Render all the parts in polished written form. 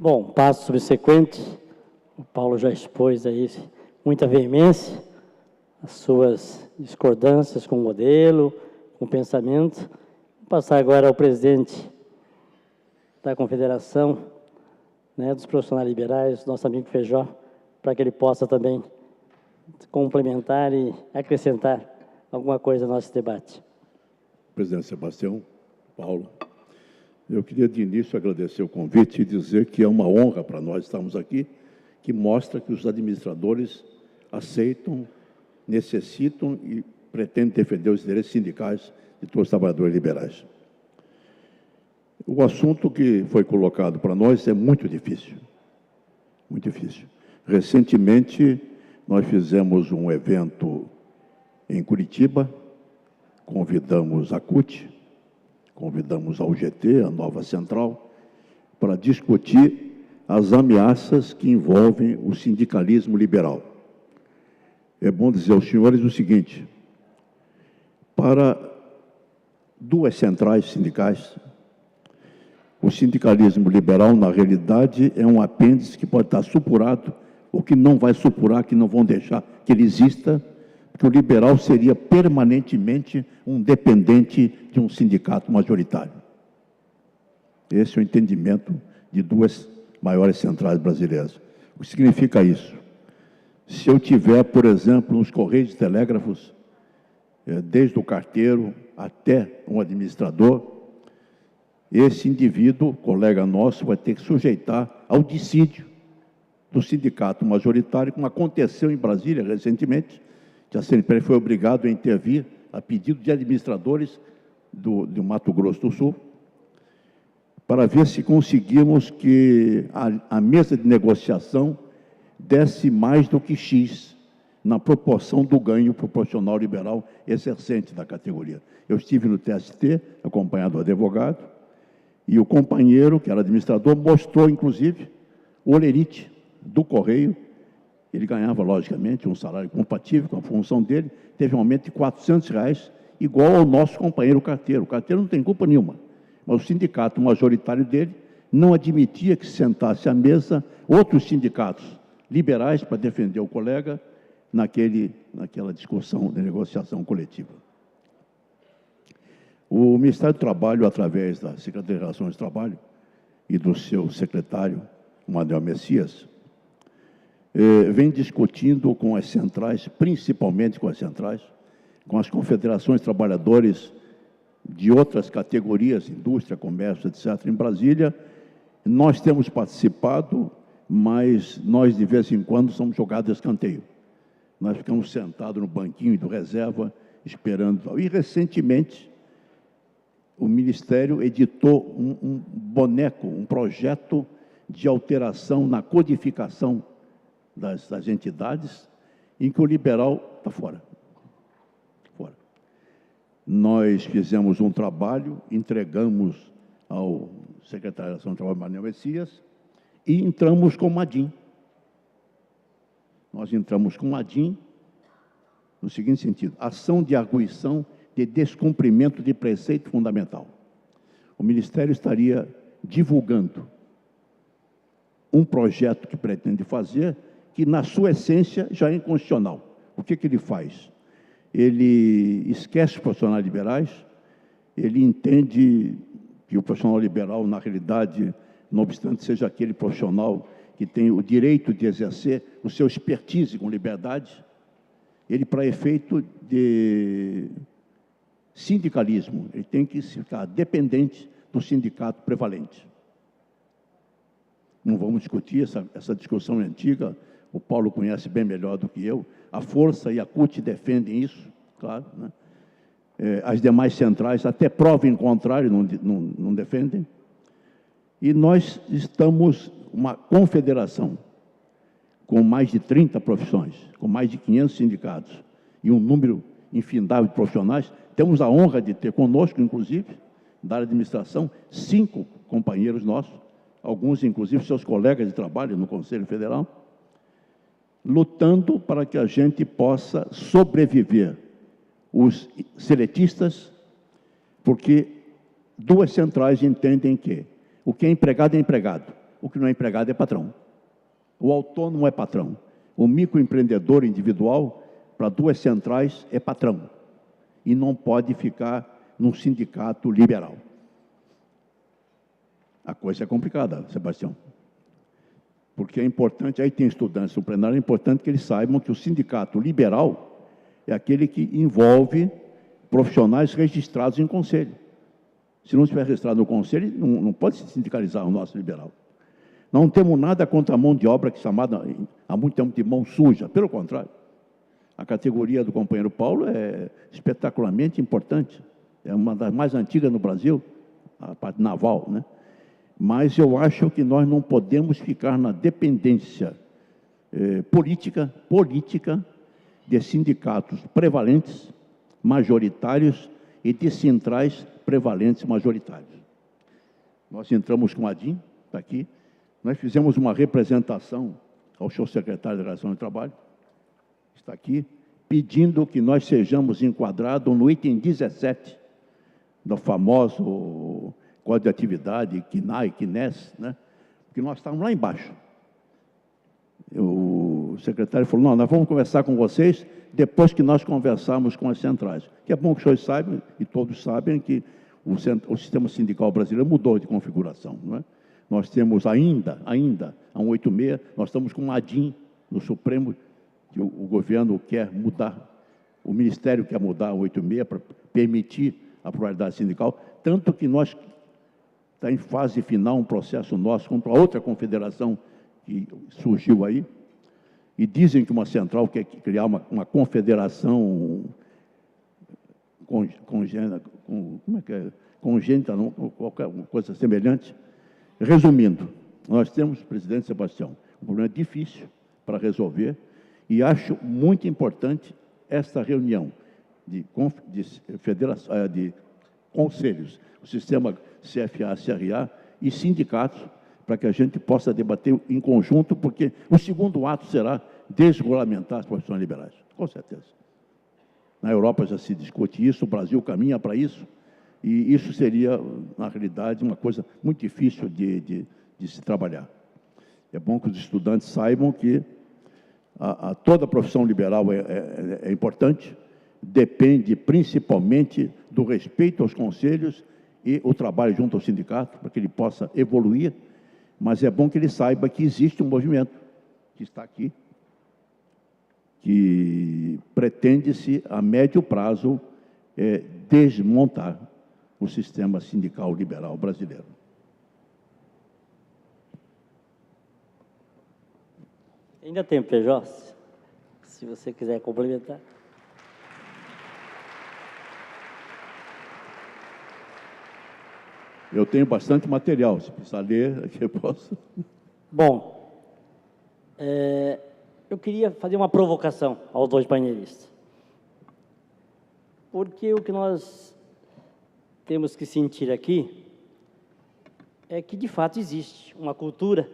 Bom, passo subsequente, o Paulo já expôs aí muita veemência, as suas discordâncias com o modelo, com o pensamento. Vou passar agora ao presidente da Confederação, dos Profissionais Liberais, nosso amigo Feijó, para que ele possa também complementar e acrescentar alguma coisa ao nosso debate. Presidente Sebastião, Paulo, eu queria de início agradecer o convite e dizer que é uma honra para nós estarmos aqui, que mostra que os administradores aceitam, necessitam e pretendem defender os direitos sindicais de todos os trabalhadores liberais. O assunto que foi colocado para nós é muito difícil, muito difícil. Recentemente, nós fizemos um evento em Curitiba, convidamos a CUT, convidamos a UGT, a Nova Central, para discutir as ameaças que envolvem o sindicalismo liberal. É bom dizer aos senhores o seguinte: para duas centrais sindicais, o sindicalismo liberal, na realidade, é um apêndice que pode estar supurado ou que não vai supurar, que não vão deixar que ele exista, porque o liberal seria permanentemente um dependente de um sindicato majoritário. Esse é o entendimento de duas maiores centrais brasileiras. O que significa isso? Se eu tiver, por exemplo, nos Correios e Telégrafos, desde o carteiro até um administrador, esse indivíduo, colega nosso, vai ter que sujeitar ao dissídio do sindicato majoritário, como aconteceu em Brasília recentemente, que a CNPq foi obrigado a intervir a pedido de administradores do Mato Grosso do Sul, para ver se conseguimos que a mesa de negociação desse mais do que X na proporção do ganho proporcional liberal exercente da categoria. Eu estive no TST, acompanhado do advogado, e o companheiro, que era administrador, mostrou, inclusive, o olerite do Correio. Ele ganhava, logicamente, um salário compatível com a função dele, teve um aumento de R$400, igual ao nosso companheiro carteiro. O carteiro não tem culpa nenhuma, mas o sindicato majoritário dele não admitia que se sentasse à mesa outros sindicatos liberais para defender o colega naquela discussão de negociação coletiva. O Ministério do Trabalho, através da Secretaria de Relações de Trabalho e do seu secretário, Manuel Messias, vem discutindo com as centrais, principalmente com as centrais, com as confederações de trabalhadores de outras categorias, indústria, comércio, etc., em Brasília. Nós temos participado, mas nós, de vez em quando, somos jogados a escanteio. Nós ficamos sentados no banquinho do reserva, esperando. E, recentemente, o Ministério editou um boneco, um projeto de alteração na codificação das entidades, em que o liberal está fora. Nós fizemos um trabalho, entregamos ao secretário de Relações do Trabalho, Manuel Messias, e entramos com o Madim. Nós entramos com o Madim no seguinte sentido: ação de arguição de descumprimento de preceito fundamental. O Ministério estaria divulgando um projeto que pretende fazer, que, na sua essência, já é inconstitucional. O que ele faz? Ele esquece os profissionais liberais, ele entende que o profissional liberal, na realidade, não obstante seja aquele profissional que tem o direito de exercer o seu expertise com liberdade, ele, para efeito de sindicalismo, ele tem que ficar dependente do sindicato prevalente. Não vamos discutir, essa discussão é antiga, o Paulo conhece bem melhor do que eu, a Força e a CUT defendem isso, claro, né? As demais centrais, até prova em contrário, não defendem. E nós estamos uma confederação com mais de 30 profissões, com mais de 500 sindicatos e um número infindável de profissionais. Temos a honra de ter conosco, inclusive, da área de administração, 5 companheiros nossos, alguns, inclusive, seus colegas de trabalho no Conselho Federal, lutando para que a gente possa sobreviver. Os seletistas, porque duas centrais entendem que o que é empregado, o que não é empregado é patrão. O autônomo é patrão. O microempreendedor individual, para 2 centrais, é patrão. E não pode ficar num sindicato liberal. A coisa é complicada, Sebastião. Porque é importante, aí tem estudantes no plenário, é importante que eles saibam que o sindicato liberal é aquele que envolve profissionais registrados em conselho. Se não estiver registrado no conselho, não pode se sindicalizar o nosso liberal. Não temos nada contra a mão de obra que é chamada há muito tempo de mão suja. Pelo contrário, a categoria do companheiro Paulo é espetacularmente importante. É uma das mais antigas no Brasil, a parte naval, né? Mas eu acho que nós não podemos ficar na dependência política de sindicatos prevalentes, majoritários, e de centrais prevalentes majoritários. Nós entramos com a DIN, está aqui, nós fizemos uma representação ao senhor secretário de Relações do Trabalho, está aqui, pedindo que nós sejamos enquadrados no item 17 do famoso Código de Atividade, CNAE, CNES, né? Porque nós estávamos lá embaixo. O secretário falou, não, nós vamos conversar com vocês depois que nós conversarmos com as centrais. Que é bom que os senhores saibam, e todos sabem, que o sistema sindical brasileiro mudou de configuração. Não é? Nós temos ainda, a 186, nós estamos com uma ADIM no Supremo, que o governo quer mudar, o Ministério quer mudar a 186 para permitir a pluralidade sindical, tanto que nós está em fase final um processo nosso contra outra confederação que surgiu aí, e dizem que uma central quer criar uma confederação congênita, não, qualquer coisa semelhante. Resumindo, nós temos, presidente Sebastião, um problema difícil para resolver, e acho muito importante esta reunião de conselhos, o sistema CFA, CRA e sindicatos, para que a gente possa debater em conjunto, porque o segundo ato será desregulamentar as profissões liberais, com certeza. Na Europa já se discute isso, o Brasil caminha para isso, e isso seria, na realidade, uma coisa muito difícil de se trabalhar. É bom que os estudantes saibam que toda a profissão liberal é importante, depende principalmente do respeito aos conselhos e o trabalho junto ao sindicato, para que ele possa evoluir, mas é bom que ele saiba que existe um movimento que está aqui, que pretende-se, a médio prazo, desmontar o sistema sindical liberal brasileiro. Ainda tem PJ, se você quiser complementar. Eu tenho bastante material, se precisar ler, aqui eu posso. Bom, eu queria fazer uma provocação aos dois painelistas. Porque o que nós temos que sentir aqui é que, de fato, existe uma cultura,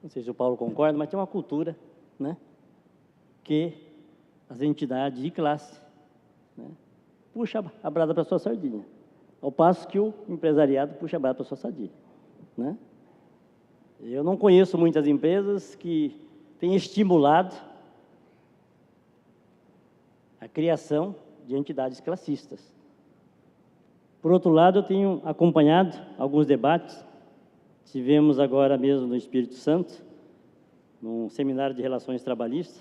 não sei se o Paulo concorda, mas tem uma cultura, né, que as entidades de classe, né, puxam a brasa para a sua sardinha, ao passo que o empresariado puxa a brasa para a sua sardinha, né? Eu não conheço muitas empresas que têm estimulado a criação de entidades classistas. Por outro lado, eu tenho acompanhado alguns debates. Tivemos agora mesmo no Espírito Santo, num seminário de relações trabalhistas,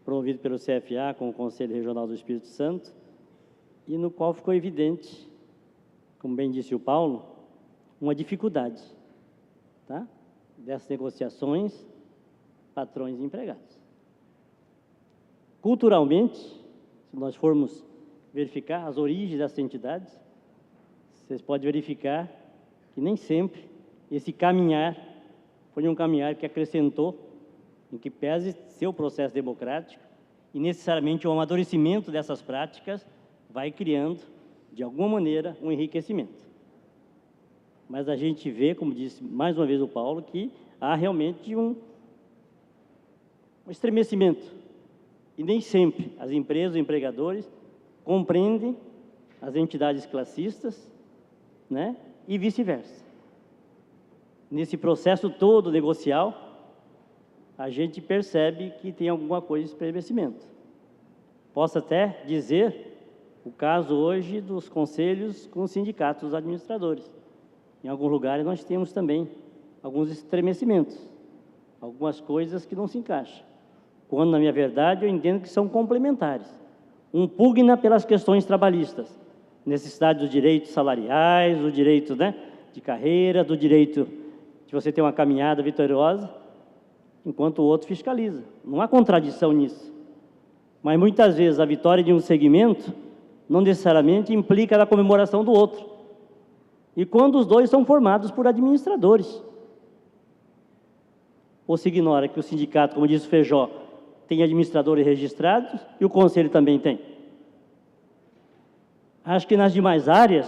promovido pelo CFA com o Conselho Regional do Espírito Santo, e no qual ficou evidente, como bem disse o Paulo, uma dificuldade, tá, dessas negociações patrões e empregados. Culturalmente, se nós formos verificar as origens dessas entidades, vocês podem verificar que nem sempre esse caminhar foi um caminhar que acrescentou, em que pese seu processo democrático, e necessariamente o amadurecimento dessas práticas vai criando, de alguma maneira, um enriquecimento. Mas a gente vê, como disse mais uma vez o Paulo, que há realmente um estremecimento. E nem sempre as empresas, os empregadores, compreendem as entidades classistas, né, e vice-versa. nesse processo todo negocial, a gente percebe que tem alguma coisa de estremecimento. Posso até dizer o caso hoje dos conselhos com os sindicatos dos administradores. Em alguns lugares nós temos também alguns estremecimentos, algumas coisas que não se encaixam. Quando, na minha verdade, eu entendo que são complementares. Um pugna pelas questões trabalhistas, necessidade dos direitos salariais, do direito, né, de carreira, do direito de você ter uma caminhada vitoriosa, enquanto o outro fiscaliza. Não há contradição nisso. Mas, muitas vezes, a vitória de um segmento não necessariamente implica na comemoração do outro. E quando os dois são formados por administradores. Ou se ignora que o sindicato, como disse o Feijó, tem administradores registrados e o conselho também tem. Acho que nas demais áreas,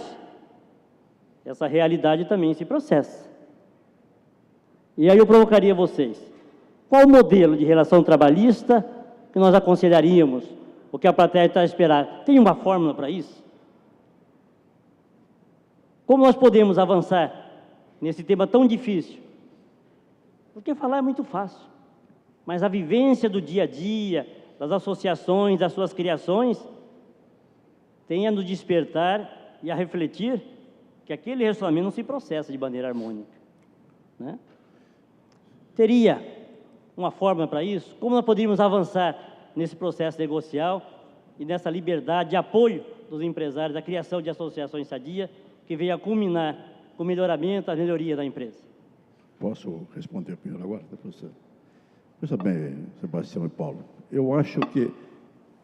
essa realidade também se processa. E aí eu provocaria vocês. Qual o modelo de relação trabalhista que nós aconselharíamos? O que a plateia está a esperar? Tem uma fórmula para isso? Como nós podemos avançar nesse tema tão difícil? Porque falar é muito fácil, mas a vivência do dia a dia, das associações, das suas criações, tem a nos despertar e a refletir que aquele relacionamento não se processa de maneira harmônica, né? Teria uma fórmula para isso? Como nós poderíamos avançar nesse processo negocial e nessa liberdade de apoio dos empresários, da criação de associações sadias, que venha a culminar com o melhoramento, a melhoria da empresa? Posso responder primeiro agora, depois você? Veja bem, Sebastião e Paulo, eu acho que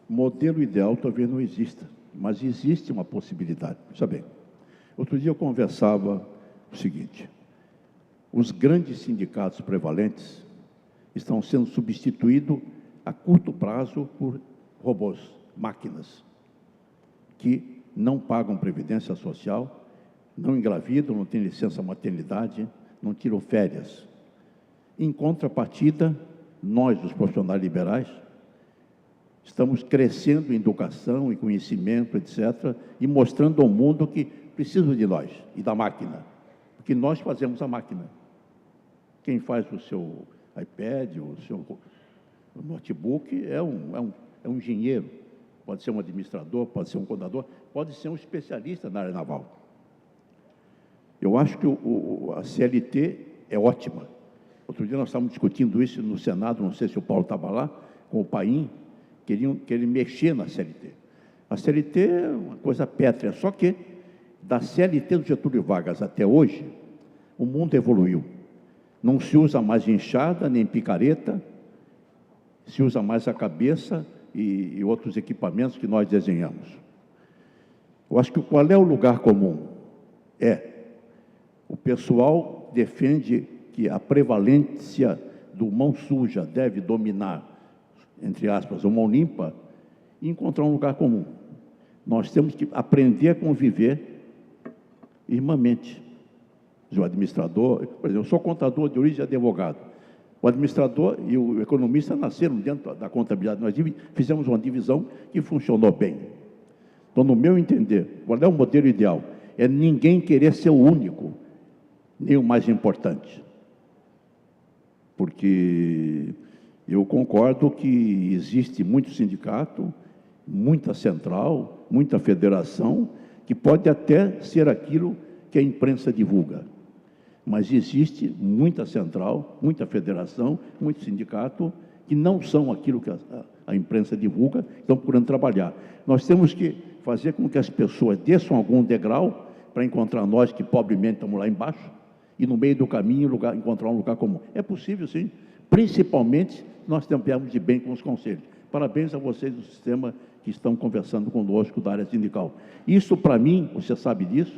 modelo ideal talvez não exista, mas existe uma possibilidade. Veja bem, outro dia eu conversava o seguinte: os grandes sindicatos prevalentes estão sendo substituídos a curto prazo por robôs, máquinas, que não pagam previdência social, não engravidam, não têm licença maternidade, não tiram férias. Em contrapartida, nós, os profissionais liberais, estamos crescendo em educação, em conhecimento, etc., e mostrando ao mundo que precisa de nós e da máquina, porque nós fazemos a máquina. Quem faz o seu iPad, o seu notebook é um engenheiro, pode ser um administrador, pode ser um contador, pode ser um especialista na área naval. Eu acho que a CLT é ótima. Outro dia nós estávamos discutindo isso no Senado, não sei se o Paulo estava lá, com o Paim, queriam mexer na CLT. A CLT é uma coisa pétrea, só que da CLT do Getúlio Vargas até hoje, o mundo evoluiu. Não se usa mais enxada, nem picareta, se usa mais a cabeça e outros equipamentos que nós desenhamos. Eu acho que qual é o lugar comum? O pessoal defende que a prevalência do mão suja deve dominar, entre aspas, o mão limpa, e encontrar um lugar comum. Nós temos que aprender a conviver irmãmente. O administrador, por exemplo, eu sou contador de origem e advogado. O administrador e o economista nasceram dentro da contabilidade. Nós fizemos uma divisão que funcionou bem. Então, no meu entender, qual é o modelo ideal? É ninguém querer ser o único, nem o mais importante. Porque eu concordo que existe muito sindicato, muita central, muita federação, que pode até ser aquilo que a imprensa divulga. Mas existe muita central, muita federação, muito sindicato, que não são aquilo que a imprensa divulga, estão procurando trabalhar. Nós temos que fazer com que as pessoas desçam algum degrau para encontrar nós que pobremente estamos lá embaixo, e no meio do caminho encontrar um lugar comum. É possível, sim, principalmente nós temos de bem com os conselhos. Parabéns a vocês do sistema que estão conversando conosco da área sindical. Isso, para mim, você sabe disso,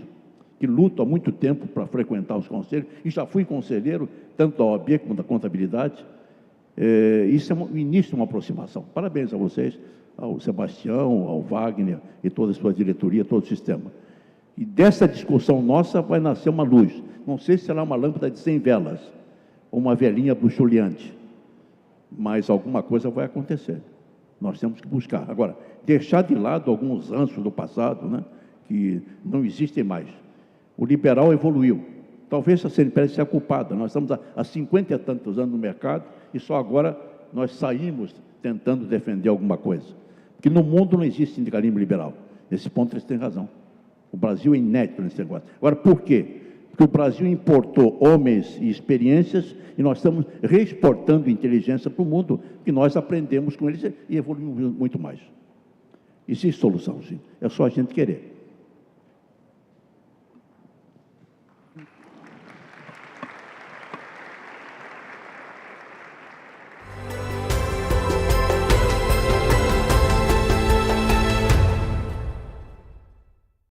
que luto há muito tempo para frequentar os conselhos, e já fui conselheiro, tanto da OAB como da contabilidade. Isso é o início de uma aproximação. Parabéns a vocês, ao Sebastião, ao Wagner e toda a sua diretoria, todo o sistema. E dessa discussão nossa vai nascer uma luz. Não sei se será uma lâmpada de 100 velas, ou uma velinha bruxuleante, mas alguma coisa vai acontecer. Nós temos que buscar. Agora, deixar de lado alguns ranços do passado, né, que não existem mais. O liberal evoluiu. talvez a CNPL seja culpada. Nós estamos há 50 e tantos anos no mercado e só agora nós saímos tentando defender alguma coisa. Porque no mundo não existe sindicalismo liberal. Nesse ponto eles têm razão. O Brasil é inédito nesse negócio. Agora, por quê? Porque o Brasil importou homens e experiências e nós estamos reexportando inteligência para o mundo, que nós aprendemos com eles e evoluímos muito mais. Existe solução, sim. É só a gente querer.